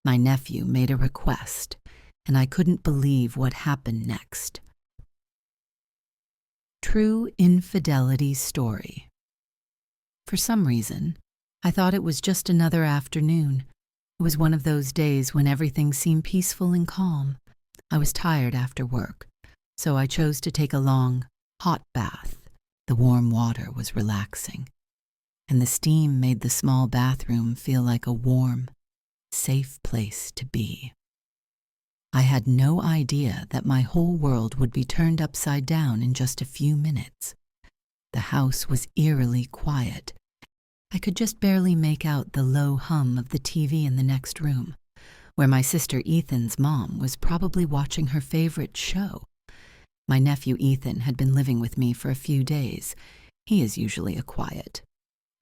My nephew made a request, and I couldn't believe what happened next. True Infidelity Story. For some reason, I thought it was just another afternoon. It was one of those days when everything seemed peaceful and calm. I was tired after work, so I chose to take a long, hot bath. The warm water was relaxing, and the steam made the small bathroom feel like a warm, safe place to be. I had no idea that my whole world would be turned upside down in just a few minutes. The house was eerily quiet. I could just barely make out the low hum of the TV in the next room, where my sister Ethan's mom was probably watching her favorite show. My nephew Ethan had been living with me for a few days. He is usually a quiet,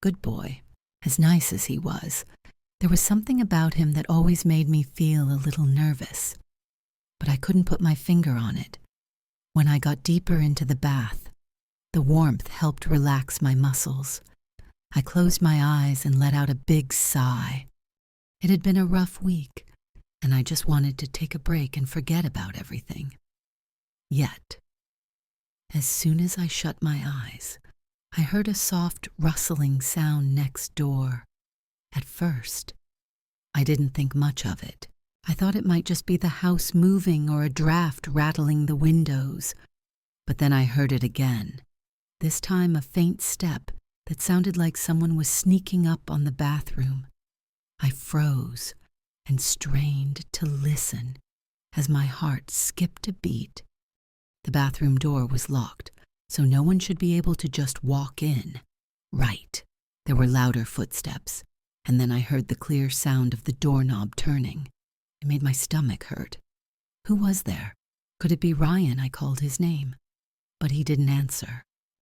good boy. As nice as he was, there was something about him that always made me feel a little nervous. But I couldn't put my finger on it. When I got deeper into the bath, the warmth helped relax my muscles. I closed my eyes and let out a big sigh. It had been a rough week, and I just wanted to take a break and forget about everything. Yet, as soon as I shut my eyes, I heard a soft rustling sound next door. At first, I didn't think much of it. I thought it might just be the house moving or a draft rattling the windows. But then I heard it again, this time a faint step that sounded like someone was sneaking up on the bathroom. I froze and strained to listen as my heart skipped a beat. The bathroom door was locked, so no one should be able to just walk in. Right. There were louder footsteps, and then I heard the clear sound of the doorknob turning. It made my stomach hurt. Who was there? Could it be Ryan? I called his name. But he didn't answer.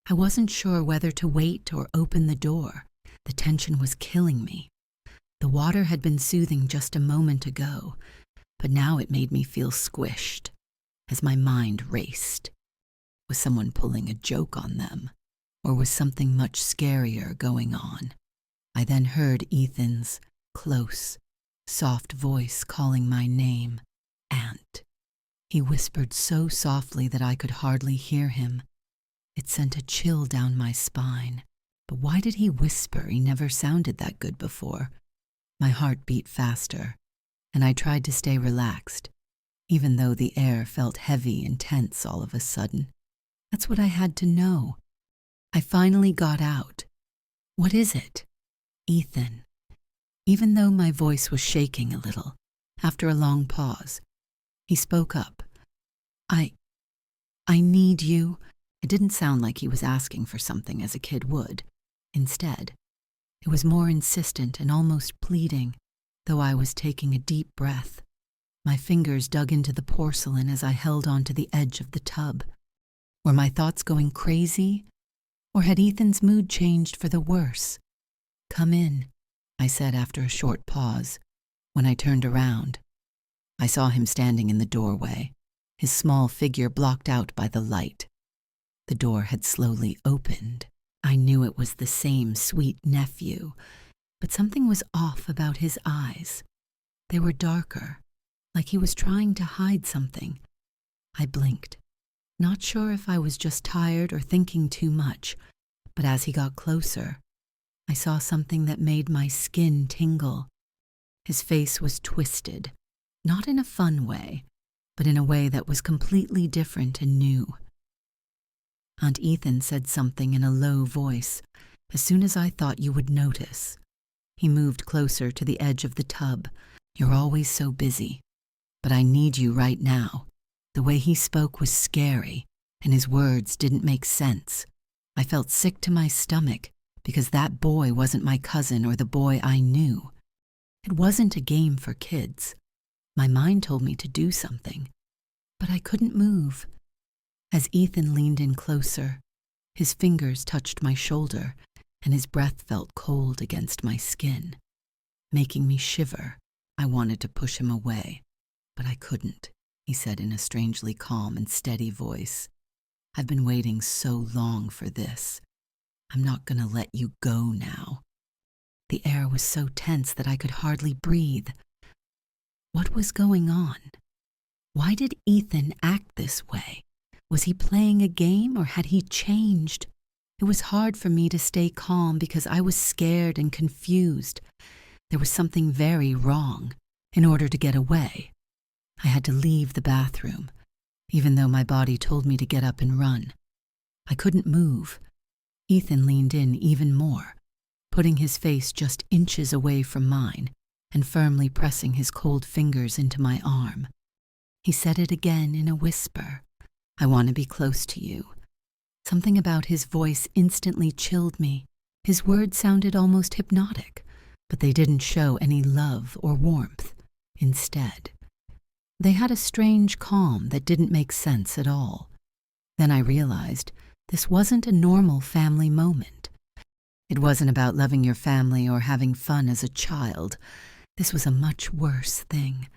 I wasn't sure whether to wait or open the door. The tension was killing me. The water had been soothing just a moment ago, but now it made me feel squished as my mind raced. Was someone pulling a joke on them? Or was something much scarier going on? I then heard Ethan's close, soft voice calling my name, Aunt. He whispered so softly that I could hardly hear him. It sent a chill down my spine. But why did he whisper? He never sounded that good before. My heart beat faster, and I tried to stay relaxed, even though the air felt heavy and tense all of a sudden. That's what I had to know. I finally got out. What is it? Ethan. Even though my voice was shaking a little, after a long pause, he spoke up. I need you. It didn't sound like he was asking for something as a kid would. Instead, it was more insistent and almost pleading, though I was taking a deep breath. My fingers dug into the porcelain as I held onto the edge of the tub. Were my thoughts going crazy? Or had Ethan's mood changed for the worse? Come in, I said after a short pause. When I turned around, I saw him standing in the doorway, his small figure blocked out by the light. The door had slowly opened. I knew it was the same sweet nephew, but something was off about his eyes. They were darker, like he was trying to hide something. I blinked, not sure if I was just tired or thinking too much, but as he got closer, I saw something that made my skin tingle. His face was twisted, not in a fun way, but in a way that was completely different and new. Aunt Ethan said something in a low voice, as soon as I thought you would notice. He moved closer to the edge of the tub. You're always so busy, but I need you right now. The way he spoke was scary, and his words didn't make sense. I felt sick to my stomach, because that boy wasn't my cousin or the boy I knew. It wasn't a game for kids. My mind told me to do something, but I couldn't move. As Ethan leaned in closer, his fingers touched my shoulder, and his breath felt cold against my skin, making me shiver. I wanted to push him away, but I couldn't, he said in a strangely calm and steady voice. I've been waiting so long for this. I'm not gonna let you go now. The air was so tense that I could hardly breathe. What was going on? Why did Ethan act this way? Was he playing a game or had he changed? It was hard for me to stay calm because I was scared and confused. There was something very wrong. In order to get away, I had to leave the bathroom, even though my body told me to get up and run. I couldn't move. Ethan leaned in even more, putting his face just inches away from mine and firmly pressing his cold fingers into my arm. He said it again in a whisper, "I want to be close to you." Something about his voice instantly chilled me. His words sounded almost hypnotic, but they didn't show any love or warmth. Instead, they had a strange calm that didn't make sense at all. Then I realized this wasn't a normal family moment. It wasn't about loving your family or having fun as a child. This was a much worse thing.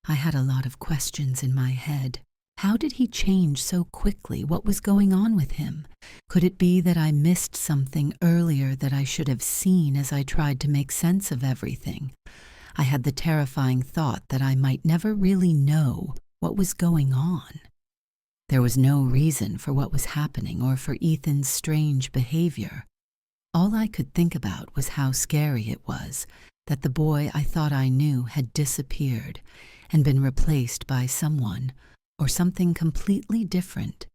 I had a lot of questions in my head. How did he change so quickly? What was going on with him? Could it be that I missed something earlier that I should have seen as I tried to make sense of everything? I had the terrifying thought that I might never really know what was going on. There was no reason for what was happening or for Ethan's strange behavior. All I could think about was how scary it was that the boy I thought I knew had disappeared and been replaced by someone or something completely different.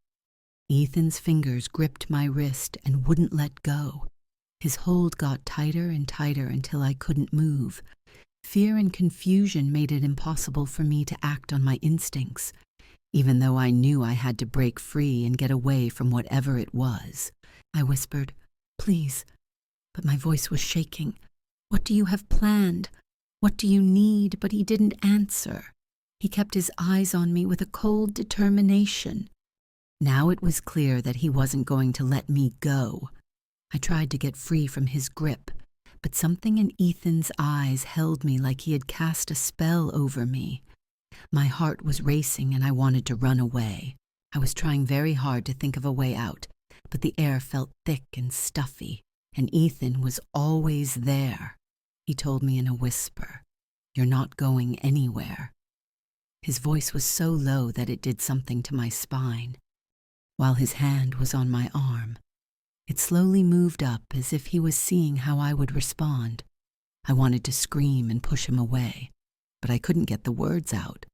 Ethan's fingers gripped my wrist and wouldn't let go. His hold got tighter and tighter until I couldn't move. Fear and confusion made it impossible for me to act on my instincts, even though I knew I had to break free and get away from whatever it was. I whispered, "Please," but my voice was shaking. "What do you have planned? What do you need?" But he didn't answer. He kept his eyes on me with a cold determination. Now it was clear that he wasn't going to let me go. I tried to get free from his grip, but something in Ethan's eyes held me like he had cast a spell over me. My heart was racing and I wanted to run away. I was trying very hard to think of a way out, but the air felt thick and stuffy, and Ethan was always there. He told me in a whisper, "You're not going anywhere." His voice was so low that it did something to my spine. While his hand was on my arm, it slowly moved up as if he was seeing how I would respond. I wanted to scream and push him away, but I couldn't get the words out.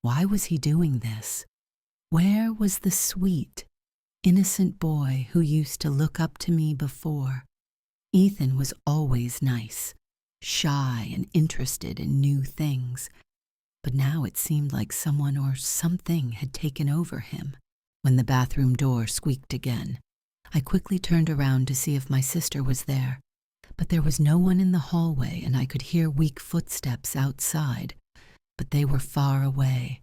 Why was he doing this? Where was the sweet, innocent boy who used to look up to me before? Ethan was always nice, shy and interested in new things, but now it seemed like someone or something had taken over him. When the bathroom door squeaked again, I quickly turned around to see if my sister was there, but there was no one in the hallway and I could hear weak footsteps outside, but they were far away.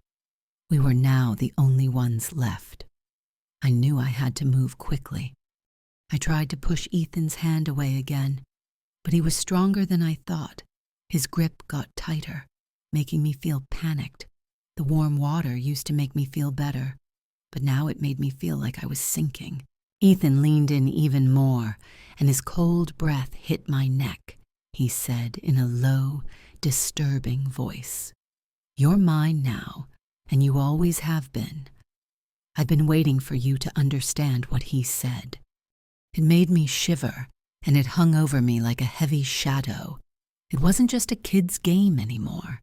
We were now the only ones left. I knew I had to move quickly. I tried to push Ethan's hand away again, but he was stronger than I thought. His grip got tighter, making me feel panicked. The warm water used to make me feel better, but now it made me feel like I was sinking. Ethan leaned in even more, and his cold breath hit my neck. He said in a low, disturbing voice, "You're mine now, and you always have been." I've been waiting for you to understand what he said. It made me shiver, and it hung over me like a heavy shadow. It wasn't just a kid's game anymore.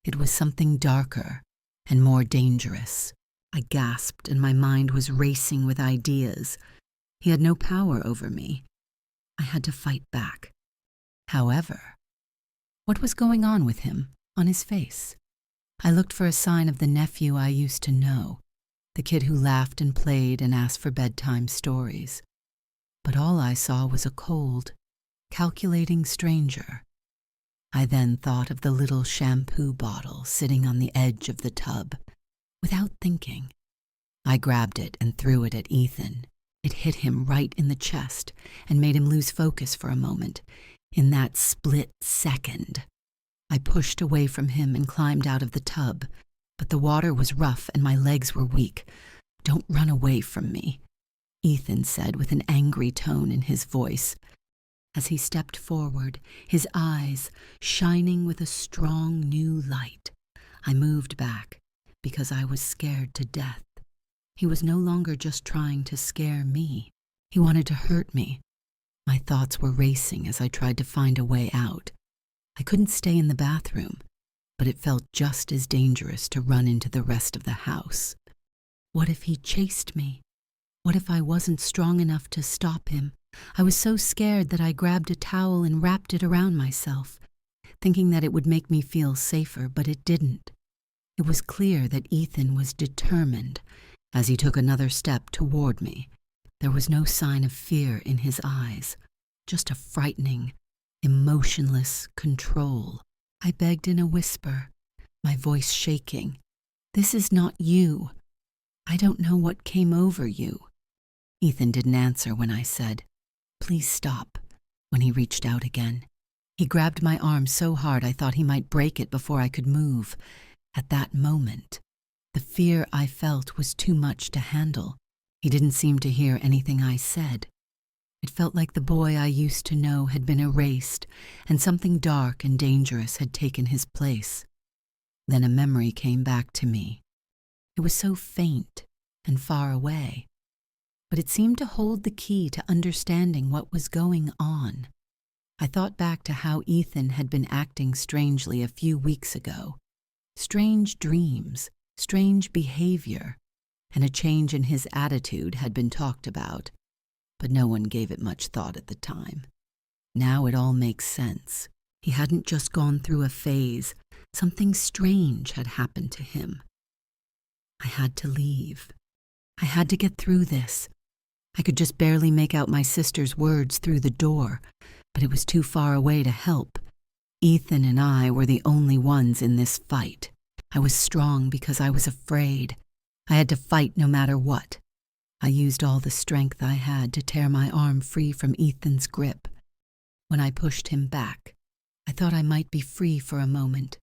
It was something darker and more dangerous. I gasped, and my mind was racing with ideas. He had no power over me. I had to fight back. However, what was going on with him, on his face? I looked for a sign of the nephew I used to know, the kid who laughed and played and asked for bedtime stories. But all I saw was a cold, calculating stranger. I then thought of the little shampoo bottle sitting on the edge of the tub. Without thinking, I grabbed it and threw it at Ethan. It hit him right in the chest and made him lose focus for a moment. In that split second, I pushed away from him and climbed out of the tub, but the water was rough and my legs were weak. "Don't run away from me," Ethan said with an angry tone in his voice. As he stepped forward, his eyes shining with a strong new light, I moved back because I was scared to death. He was no longer just trying to scare me. He wanted to hurt me. My thoughts were racing as I tried to find a way out. I couldn't stay in the bathroom, but it felt just as dangerous to run into the rest of the house. What if he chased me? What if I wasn't strong enough to stop him? I was so scared that I grabbed a towel and wrapped it around myself, thinking that it would make me feel safer, but it didn't. It was clear that Ethan was determined as he took another step toward me. There was no sign of fear in his eyes, just a frightening, emotionless control. I begged in a whisper, my voice shaking. "This is not you. I don't know what came over you." Ethan didn't answer when I said, "Please stop," when he reached out again. He grabbed my arm so hard I thought he might break it before I could move. At that moment, the fear I felt was too much to handle. He didn't seem to hear anything I said. It felt like the boy I used to know had been erased, and something dark and dangerous had taken his place. Then a memory came back to me. It was so faint and far away, but it seemed to hold the key to understanding what was going on. I thought back to how Ethan had been acting strangely a few weeks ago. Strange dreams, strange behavior, and a change in his attitude had been talked about, but no one gave it much thought at the time. Now it all makes sense. He hadn't just gone through a phase. Something strange had happened to him. I had to leave. I had to get through this. I could just barely make out my sister's words through the door, but it was too far away to help. Ethan and I were the only ones in this fight. I was strong because I was afraid. I had to fight no matter what. I used all the strength I had to tear my arm free from Ethan's grip. When I pushed him back, I thought I might be free for a moment.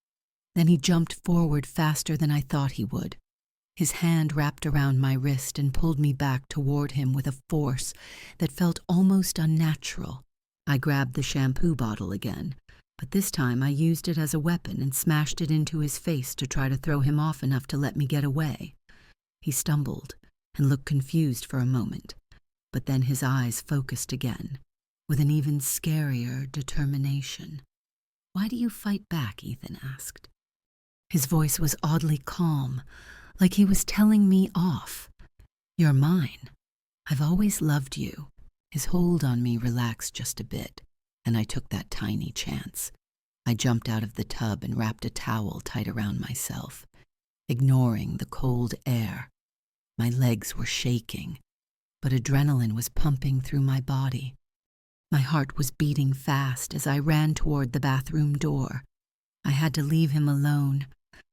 Then he jumped forward faster than I thought he would. His hand wrapped around my wrist and pulled me back toward him with a force that felt almost unnatural. I grabbed the shampoo bottle again, but this time I used it as a weapon and smashed it into his face to try to throw him off enough to let me get away. He stumbled and looked confused for a moment, but then his eyes focused again, with an even scarier determination. "Why do you fight back?" Ethan asked. His voice was oddly calm, like he was telling me off. "You're mine. I've always loved you." His hold on me relaxed just a bit, and I took that tiny chance. I jumped out of the tub and wrapped a towel tight around myself, ignoring the cold air. My legs were shaking, but adrenaline was pumping through my body. My heart was beating fast as I ran toward the bathroom door. I had to leave him alone.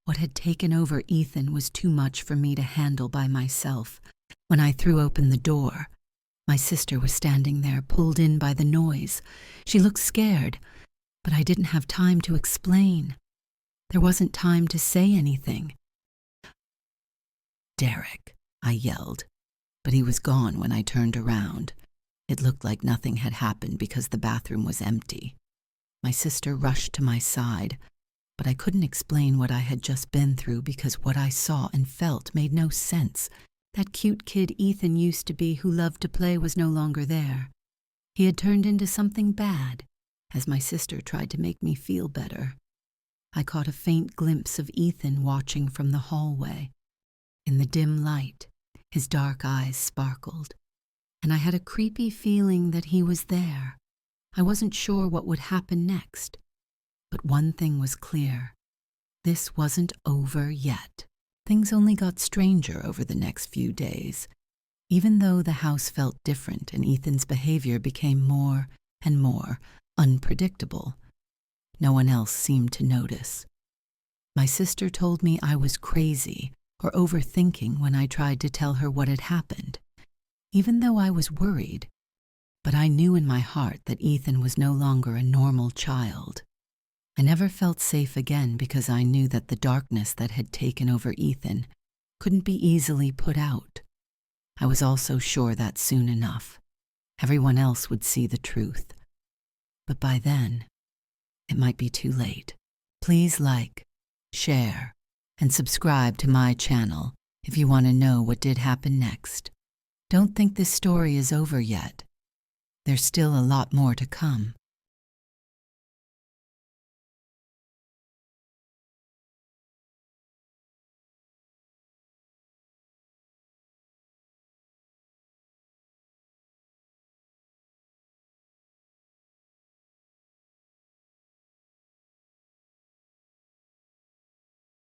What had taken over Ethan was too much for me to handle by myself. When I threw open the door, my sister was standing there, pulled in by the noise. She looked scared, but I didn't have time to explain. There wasn't time to say anything. "Derek," I yelled, but he was gone when I turned around. It looked like nothing had happened because the bathroom was empty. My sister rushed to my side, but I couldn't explain what I had just been through because what I saw and felt made no sense. That cute kid Ethan used to be who loved to play was no longer there. He had turned into something bad, as my sister tried to make me feel better. I caught a faint glimpse of Ethan watching from the hallway. In the dim light, his dark eyes sparkled, and I had a creepy feeling that he was there. I wasn't sure what would happen next, but one thing was clear. This wasn't over yet. Things only got stranger over the next few days. Even though the house felt different and Ethan's behavior became more and more unpredictable, no one else seemed to notice. My sister told me I was crazy or overthinking when I tried to tell her what had happened, even though I was worried. But I knew in my heart that Ethan was no longer a normal child. I never felt safe again because I knew that the darkness that had taken over Ethan couldn't be easily put out. I was also sure that soon enough, everyone else would see the truth. But by then, it might be too late. Please like, share, and subscribe to my channel if you want to know what did happen next. Don't think this story is over yet. There's still a lot more to come.